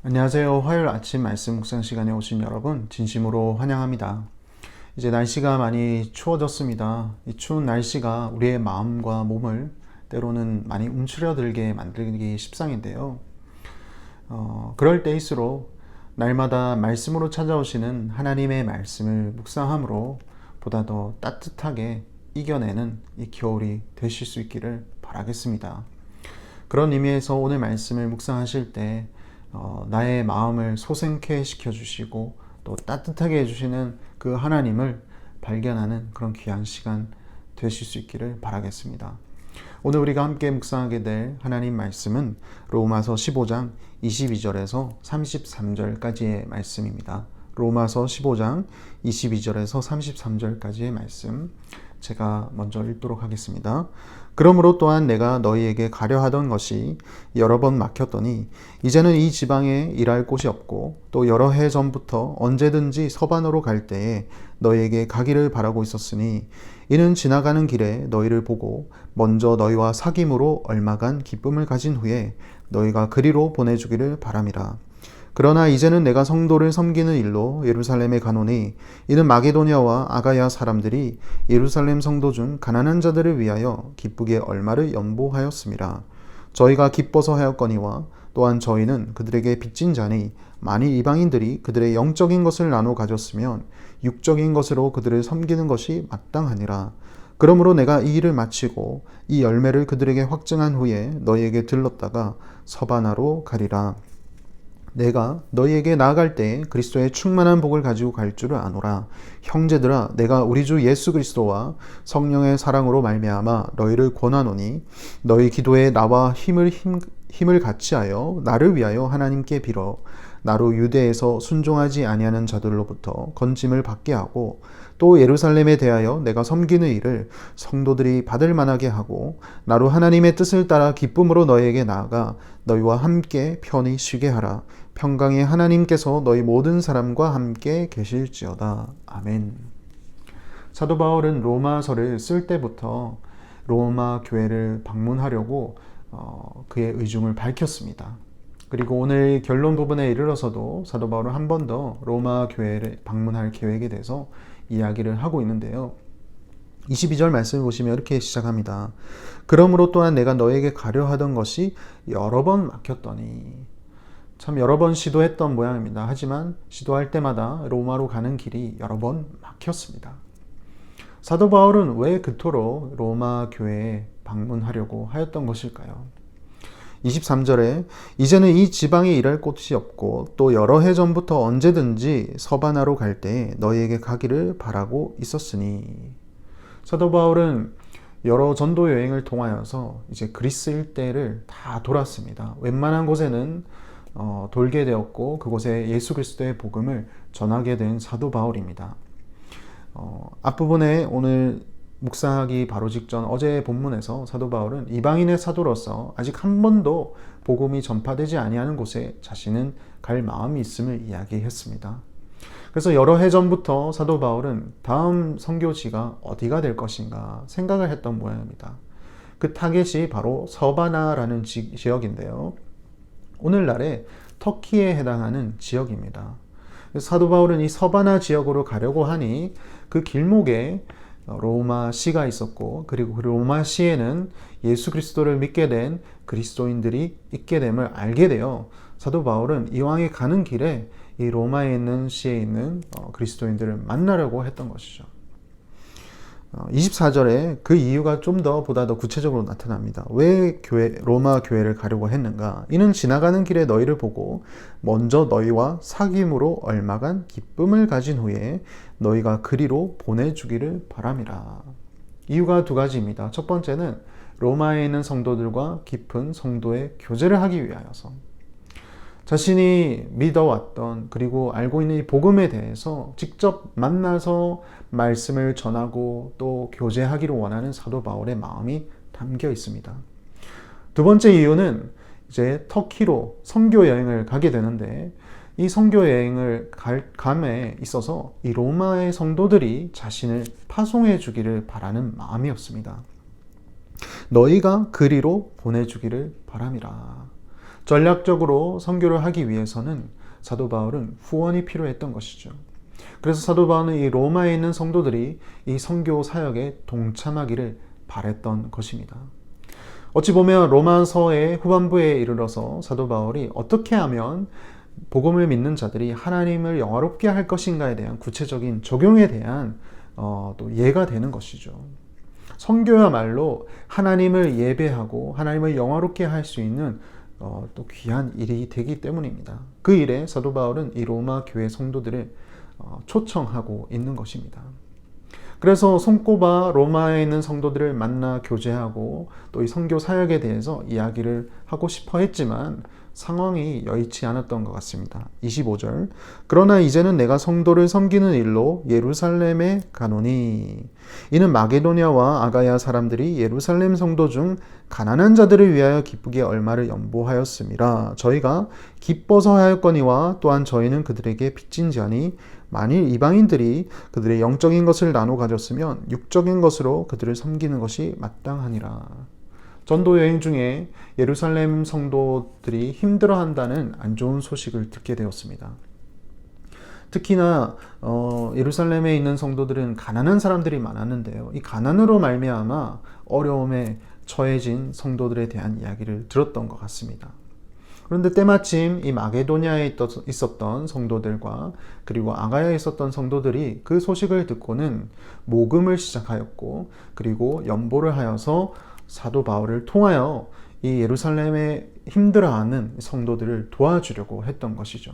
안녕하세요. 화요일 아침 말씀 묵상 시간에 오신 여러분 진심으로 환영합니다. 이제 날씨가 많이 추워졌습니다. 이 추운 날씨가 우리의 마음과 몸을 때로는 많이 움츠러들게 만들기 십상인데요. 그럴 때일수록 날마다 말씀으로 찾아오시는 하나님의 말씀을 묵상함으로 보다 더 따뜻하게 이겨내는 이 겨울이 되실 수 있기를 바라겠습니다. 그런 의미에서 오늘 말씀을 묵상하실 때 나의 마음을 소생케 시켜주시고 또 따뜻하게 해주시는 그 하나님을 발견하는 그런 귀한 시간 되실 수 있기를 바라겠습니다. 오늘 우리가 함께 묵상하게 될 하나님 말씀은 로마서 15장 22절에서 33절까지의 말씀입니다. 로마서 15장 22절에서 33절까지의 말씀 제가 먼저 읽도록 하겠습니다. 그러므로 또한 내가 너희에게 가려 하던 것이 여러 번 막혔더니 이제는 이 지방에 일할 곳이 없고 또 여러 해 전부터 언제든지 서반으로 갈 때에 너희에게 가기를 바라고 있었으니 이는 지나가는 길에 너희를 보고 먼저 너희와 사귐으로 얼마간 기쁨을 가진 후에 너희가 그리로 보내주기를 바람이라. 그러나 이제는 내가 성도를 섬기는 일로 예루살렘에 가노니 이는 마게도냐와 아가야 사람들이 예루살렘 성도 중 가난한 자들을 위하여 기쁘게 얼마를 연보하였음이라. 저희가 기뻐서 하였거니와 또한 저희는 그들에게 빚진 자니 만일 이방인들이 그들의 영적인 것을 나눠 가졌으면 육적인 것으로 그들을 섬기는 것이 마땅하니라. 그러므로 내가 이 일을 마치고 이 열매를 그들에게 확증한 후에 너희에게 들렀다가 서바나로 가리라. 내가 너희에게 나아갈 때에 그리스도의 충만한 복을 가지고 갈 줄을 아노라. 형제들아, 내가 우리 주 예수 그리스도와 성령의 사랑으로 말미암아 너희를 권하노니 너희 기도에 나와 힘을 같이하여 나를 위하여 하나님께 빌어 나로 유대에서 순종하지 아니하는 자들로부터 건짐을 받게 하고 또 예루살렘에 대하여 내가 섬기는 일을 성도들이 받을 만하게 하고 나로 하나님의 뜻을 따라 기쁨으로 너희에게 나아가 너희와 함께 편히 쉬게 하라. 평강의 하나님께서 너희 모든 사람과 함께 계실지어다. 아멘. 사도 바울은 로마서를 쓸 때부터 로마 교회를 방문하려고 그의 의중을 밝혔습니다. 그리고 오늘 결론 부분에 이르러서도 사도 바울은 한 번 더 로마 교회를 방문할 계획에 대해서 이야기를 하고 있는데요. 22절 말씀을 보시면 이렇게 시작합니다. 그러므로 또한 내가 너에게 가려 하던 것이 여러 번 막혔더니, 참 여러 번 시도했던 모양입니다. 하지만 시도할 때마다 로마로 가는 길이 여러 번 막혔습니다. 사도 바울은 왜 그토록 로마 교회에 방문하려고 하였던 것일까요? 23절에 이제는 이 지방에 일할 곳이 없고 또 여러 해 전부터 언제든지 서바나로 갈 때에 너희에게 가기를 바라고 있었으니, 사도 바울은 여러 전도 여행을 통하여서 이제 그리스 일대를 다 돌았습니다. 웬만한 곳에는 돌게 되었고 그곳에 예수 그리스도의 복음을 전하게 된 사도 바울입니다. 앞부분에 오늘 묵상하기 바로 직전 어제의 본문에서 사도 바울은 이방인의 사도로서 아직 한 번도 복음이 전파되지 아니하는 곳에 자신은 갈 마음이 있음을 이야기했습니다. 그래서 여러 해 전부터 사도 바울은 다음 선교지가 어디가 될 것인가 생각을 했던 모양입니다. 그 타겟이 바로 서바나라는 지역인데요. 오늘날의 터키에 해당하는 지역입니다. 사도 바울은 이 서바나 지역으로 가려고 하니 그 길목에 로마 시가 있었고, 그리고 그 로마 시에는 예수 그리스도를 믿게 된 그리스도인들이 있게 됨을 알게 되어 사도 바울은 이왕에 가는 길에 이 로마에 있는 시에 있는 그리스도인들을 만나려고 했던 것이죠. 24절에 그 이유가 좀 더 보다 더 구체적으로 나타납니다. 왜 로마 교회를 가려고 했는가? 이는 지나가는 길에 너희를 보고 먼저 너희와 사귐으로 얼마간 기쁨을 가진 후에 너희가 그리로 보내주기를 바람이라. 이유가 두 가지입니다. 첫 번째는 로마에 있는 성도들과 깊은 성도의 교제를 하기 위하여서, 자신이 믿어왔던 그리고 알고 있는 이 복음에 대해서 직접 만나서 말씀을 전하고 또 교제하기를 원하는 사도 바울의 마음이 담겨 있습니다. 두 번째 이유는 이제 터키로 선교 여행을 가게 되는데, 이 선교 여행을 감에 있어서 이 로마의 성도들이 자신을 파송해 주기를 바라는 마음이었습니다. 너희가 그리로 보내주기를 바람이라. 전략적으로 선교를 하기 위해서는 사도 바울은 후원이 필요했던 것이죠. 그래서 사도 바울은 이 로마에 있는 성도들이 이 선교 사역에 동참하기를 바랬던 것입니다. 어찌 보면 로마서의 후반부에 이르러서 사도 바울이 어떻게 하면 복음을 믿는 자들이 하나님을 영화롭게 할 것인가에 대한 구체적인 적용에 대한 또 예가 되는 것이죠. 선교야말로 하나님을 예배하고 하나님을 영화롭게 할 수 있는 또 귀한 일이 되기 때문입니다. 그 일에 사도 바울은 이 로마 교회 성도들을 초청하고 있는 것입니다. 그래서 손꼽아 로마에 있는 성도들을 만나 교제하고 또 이 선교 사역에 대해서 이야기를 하고 싶어 했지만 상황이 여의치 않았던 것 같습니다. 25절. 그러나 이제는 내가 성도를 섬기는 일로 예루살렘에 가노니 이는 마게도냐와 아가야 사람들이 예루살렘 성도 중 가난한 자들을 위하여 기쁘게 얼마를 연보하였음이라. 저희가 기뻐서 하였거니와 또한 저희는 그들에게 빚진 자니 만일 이방인들이 그들의 영적인 것을 나눠 가졌으면 육적인 것으로 그들을 섬기는 것이 마땅하니라. 전도 여행 중에 예루살렘 성도들이 힘들어한다는 안 좋은 소식을 듣게 되었습니다. 특히나 예루살렘에 있는 성도들은 가난한 사람들이 많았는데요. 이 가난으로 말미암아 어려움에 처해진 성도들에 대한 이야기를 들었던 것 같습니다. 그런데 때마침 이 마게도냐에 있었던 성도들과 그리고 아가야에 있었던 성도들이 그 소식을 듣고는 모금을 시작하였고 그리고 연보를 하여서 사도 바울을 통하여 이 예루살렘에 힘들어하는 성도들을 도와주려고 했던 것이죠.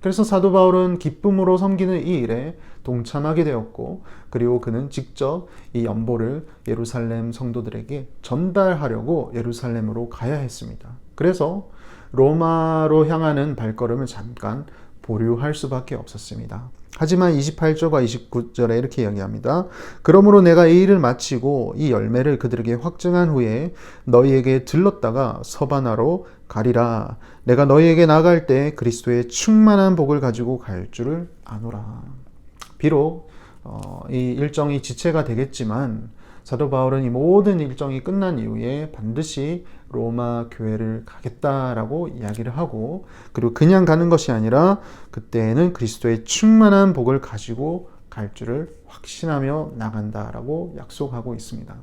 그래서 사도 바울은 기쁨으로 섬기는 이 일에 동참하게 되었고 그리고 그는 직접 이 연보를 예루살렘 성도들에게 전달하려고 예루살렘으로 가야 했습니다. 그래서 로마로 향하는 발걸음을 잠깐 보류할 수밖에 없었습니다. 하지만 28절과 29절에 이렇게 이야기합니다. 그러므로 내가 이 일을 마치고 이 열매를 그들에게 확증한 후에 너희에게 들렀다가 서바나로 가리라. 내가 너희에게 나갈 때 그리스도의 충만한 복을 가지고 갈 줄을 아노라. 비록 이 일정이 지체가 되겠지만 사도 바울은 이 모든 일정이 끝난 이후에 반드시 로마 교회를 가겠다라고 이야기를 하고 그리고 그냥 가는 것이 아니라 그때에는 그리스도의 충만한 복을 가지고 갈 줄을 확신하며 나간다라고 약속하고 있습니다.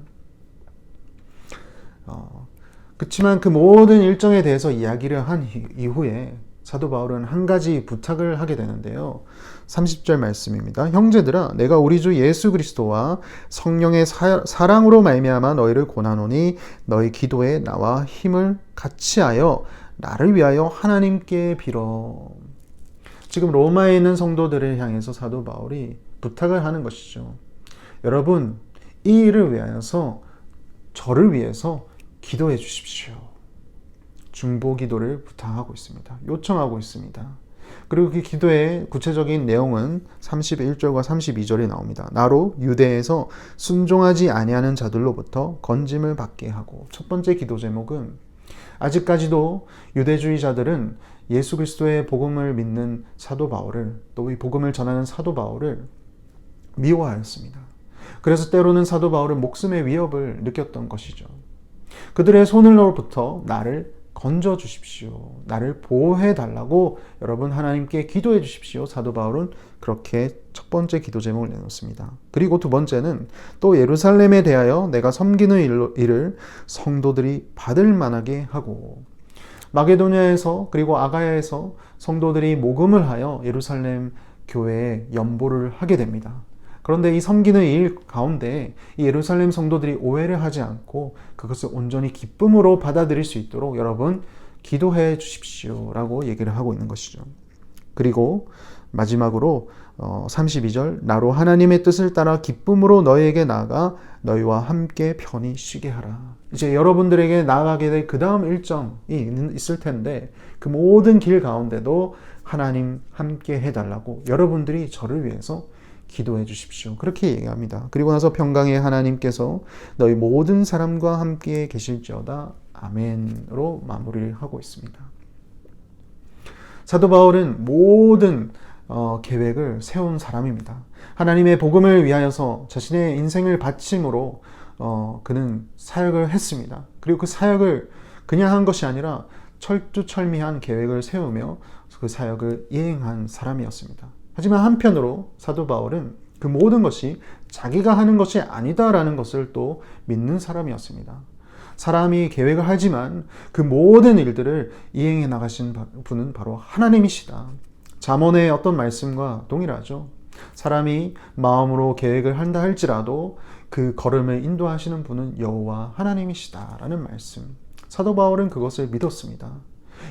그렇지만 그 모든 일정에 대해서 이야기를 한 이후에 사도 바울은 한 가지 부탁을 하게 되는데요. 30절 말씀입니다. 형제들아 내가 우리 주 예수 그리스도와 성령의 사랑으로 말미암아 너희를 권하노니 너희 기도에 나와 힘을 같이 하여 나를 위하여 하나님께 빌어. 지금 로마에 있는 성도들을 향해서 사도 바울이 부탁을 하는 것이죠. 여러분 이 일을 위하여서 저를 위해서 기도해 주십시오. 중보 기도를 부탁하고 있습니다. 요청하고 있습니다. 그리고 그 기도의 구체적인 내용은 31절과 32절에 나옵니다. 나로 유대에서 순종하지 아니하는 자들로부터 건짐을 받게 하고. 첫 번째 기도 제목은 아직까지도 유대주의자들은 예수 그리스도의 복음을 믿는 사도 바울을 또 이 복음을 전하는 사도 바울을 미워하였습니다. 그래서 때로는 사도 바울은 목숨의 위협을 느꼈던 것이죠. 그들의 손으로부터 나를 건져 주십시오. 나를 보호해 달라고 여러분 하나님께 기도해 주십시오. 사도 바울은 그렇게 첫 번째 기도 제목을 내놓습니다. 그리고 두 번째는 또 예루살렘에 대하여 내가 섬기는 일을 성도들이 받을 만하게 하고 마게도냐에서 그리고 아가야에서 성도들이 모금을 하여 예루살렘 교회에 연보를 하게 됩니다. 그런데 이 섬기는 일 가운데 이 예루살렘 성도들이 오해를 하지 않고 그것을 온전히 기쁨으로 받아들일 수 있도록 여러분 기도해 주십시오 라고 얘기를 하고 있는 것이죠. 그리고 마지막으로 32절 나로 하나님의 뜻을 따라 기쁨으로 너희에게 나아가 너희와 함께 편히 쉬게 하라. 이제 여러분들에게 나아가게 될 그 다음 일정이 있을 텐데 그 모든 길 가운데도 하나님 함께 해달라고 여러분들이 저를 위해서 기도해 주십시오. 그렇게 얘기합니다. 그리고 나서 평강의 하나님께서 너희 모든 사람과 함께 계실지어다. 아멘으로 마무리를 하고 있습니다. 사도 바울은 모든 계획을 세운 사람입니다. 하나님의 복음을 위하여서 자신의 인생을 바침으로 그는 사역을 했습니다. 그리고 그 사역을 그냥 한 것이 아니라 철두철미한 계획을 세우며 그 사역을 이행한 사람이었습니다. 하지만 한편으로 사도 바울은 그 모든 것이 자기가 하는 것이 아니다라는 것을 또 믿는 사람이었습니다. 사람이 계획을 하지만 그 모든 일들을 이행해 나가신 분은 바로 하나님이시다. 잠언의 어떤 말씀과 동일하죠. 사람이 마음으로 계획을 한다 할지라도 그 걸음을 인도하시는 분은 여호와 하나님이시다라는 말씀. 사도 바울은 그것을 믿었습니다.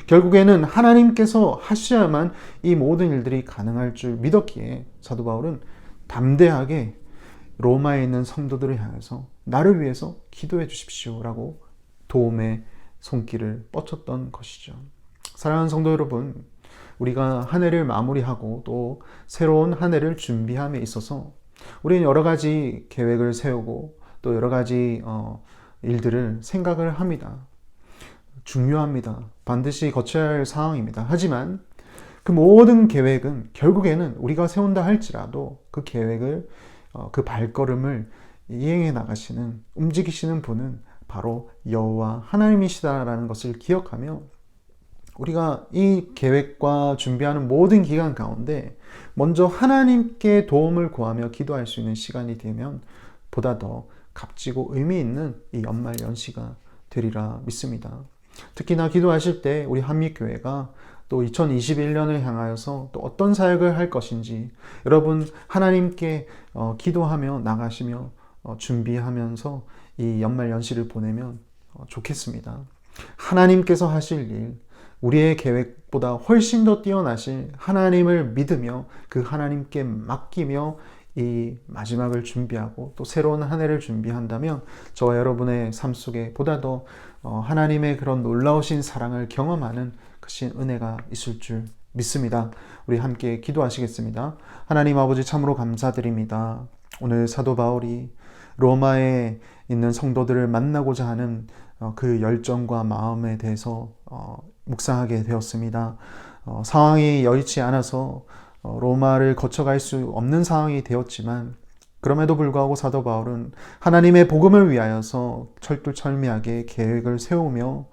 결국에는 하나님께서 하셔야만 이 모든 일들이 가능할 줄 믿었기에 사도 바울은 담대하게 로마에 있는 성도들을 향해서 나를 위해서 기도해 주십시오라고 도움의 손길을 뻗쳤던 것이죠. 사랑하는 성도 여러분, 우리가 한 해를 마무리하고 또 새로운 한 해를 준비함에 있어서 우리는 여러 가지 계획을 세우고 또 여러 가지 일들을 생각을 합니다. 중요합니다. 반드시 거쳐야 할 상황입니다. 하지만 그 모든 계획은 결국에는 우리가 세운다 할지라도 그 계획을 그 발걸음을 이행해 나가시는, 움직이시는 분은 바로 여호와 하나님이시다라는 것을 기억하며 우리가 이 계획과 준비하는 모든 기간 가운데 먼저 하나님께 도움을 구하며 기도할 수 있는 시간이 되면 보다 더 값지고 의미 있는 이 연말 연시가 되리라 믿습니다. 특히나 기도하실 때 우리 한미교회가 또 2021년을 향하여서 또 어떤 사역을 할 것인지 여러분 하나님께 기도하며 나가시며 준비하면서 이 연말 연시를 보내면 좋겠습니다. 하나님께서 하실 일, 우리의 계획보다 훨씬 더 뛰어나실 하나님을 믿으며 그 하나님께 맡기며 이 마지막을 준비하고 또 새로운 한 해를 준비한다면 저와 여러분의 삶 속에 보다 더 하나님의 그런 놀라우신 사랑을 경험하는 크신 은혜가 있을 줄 믿습니다. 우리 함께 기도하시겠습니다. 하나님 아버지 참으로 감사드립니다. 오늘 사도 바울이 로마에 있는 성도들을 만나고자 하는 그 열정과 마음에 대해서 묵상하게 되었습니다. 상황이 여의치 않아서 로마를 거쳐갈 수 없는 상황이 되었지만 그럼에도 불구하고 사도 바울은 하나님의 복음을 위하여서 철두철미하게 계획을 세우며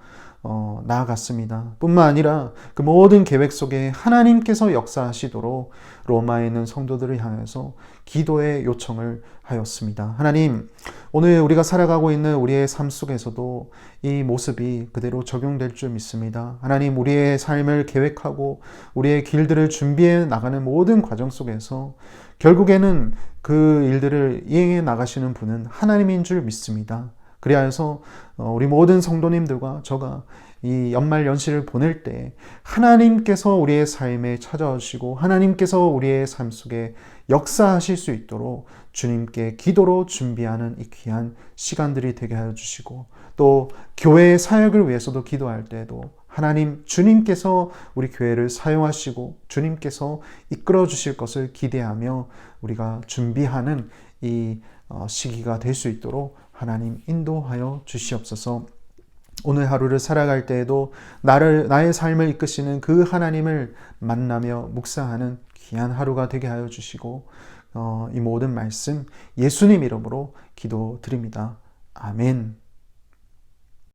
나아갔습니다. 뿐만 아니라 그 모든 계획 속에 하나님께서 역사하시도록 로마에 있는 성도들을 향해서 기도의 요청을 하였습니다. 하나님, 오늘 우리가 살아가고 있는 우리의 삶 속에서도 이 모습이 그대로 적용될 줄 믿습니다. 하나님, 우리의 삶을 계획하고 우리의 길들을 준비해 나가는 모든 과정 속에서 결국에는 그 일들을 이행해 나가시는 분은 하나님인 줄 믿습니다. 그리하여서 우리 모든 성도님들과 저가 이 연말 연시를 보낼 때 하나님께서 우리의 삶에 찾아오시고 하나님께서 우리의 삶 속에 역사하실 수 있도록 주님께 기도로 준비하는 이 귀한 시간들이 되게 하여 주시고 또 교회의 사역을 위해서도 기도할 때에도 하나님 주님께서 우리 교회를 사용하시고 주님께서 이끌어 주실 것을 기대하며 우리가 준비하는 이 시기가 될 수 있도록 하나님 인도하여 주시옵소서. 오늘 하루를 살아갈 때에도 나의 삶을 이끄시는 그 하나님을 만나며 묵상하는 귀한 하루가 되게 하여 주시고 이 모든 말씀 예수님 이름으로 기도드립니다. 아멘.